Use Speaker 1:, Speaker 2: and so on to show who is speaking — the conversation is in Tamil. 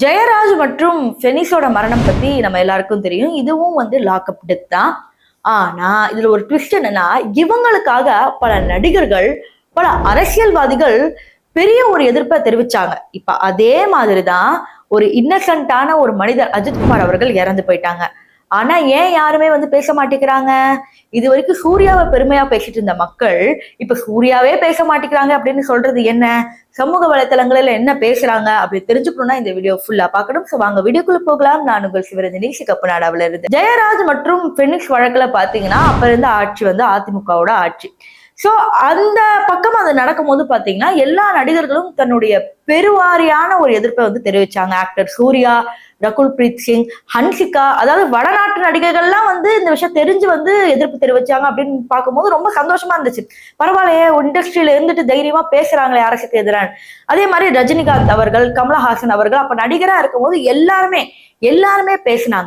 Speaker 1: ஜெயராஜ் மற்றும் ஃபெனிஸோட மரணம் பத்தி நம்ம எல்லாருக்கும் தெரியும். இதுவும் லாக்அப் டெத் தான். ஆனா இதுல ஒரு ட்விஸ்ட் என்னன்னா, இவங்களுக்காக பல நடிகர்கள், பல அரசியல்வாதிகள் பெரிய ஒரு எதிர்ப்பை தெரிவிச்சாங்க. இப்ப அதே மாதிரிதான் ஒரு இன்னசென்ட்டான ஒரு மனிதர் அஜித்குமார் அவர்கள் இறந்து போயிட்டாங்க. ஆனா ஏன் யாருமே பேச மாட்டேங்கிறாங்க? இது வரைக்கும் சூர்யாவை பெருமையா பேசிட்டு இருந்த மக்கள் இப்ப சூர்யாவே பேச மாட்டேங்கிறாங்க அப்படின்னு சொல்றது என்ன? சமூக வலைத்தளங்களில் என்ன பேசுறாங்க அப்படி தெரிஞ்சுக்கணும்னா இந்த வீடியோ ஃபுல்லா பார்க்கணும். ஸோ வாங்க வீடியோக்குள்ள போகலாம். நான் உங்கள் சிவரஞ்சனி சிகப்பநாடாவில இருந்து. ஜெயராஜ் மற்றும் பெனிக்ஸ் வழக்குல பாத்தீங்கன்னா அப்ப இருந்த ஆட்சி அதிமுகவோட ஆட்சி. சோ அந்த பக்கம் அது நடக்கும்போது பாத்தீங்கன்னா எல்லா நடிகர்களும் தன்னுடைய பெருவாரியான ஒரு எதிர்ப்பை தெரிவிச்சாங்க. ஆக்டர் சூர்யா, ரகுல் பிரீத் சிங், ஹன்சிகா, அதாவது வடநாட்டு நடிகர்கள்லாம் இந்த விஷயம் தெரிஞ்சு எதிர்ப்பு தெரிவிச்சாங்க அப்படின்னு பார்க்கும்போது ரொம்ப சந்தோஷமா இருந்துச்சு. பரவாயில்லையே, இண்டஸ்ட்ரியில இருந்துட்டு தைரியமா பேசுறாங்களே அரசுக்கு எதிரான. அதே மாதிரி ரஜினிகாந்த் அவர்கள், கமலஹாசன் அவர்கள் அப்ப நடிகரா இருக்கும் போது எல்லாருமே பேசினாங்க.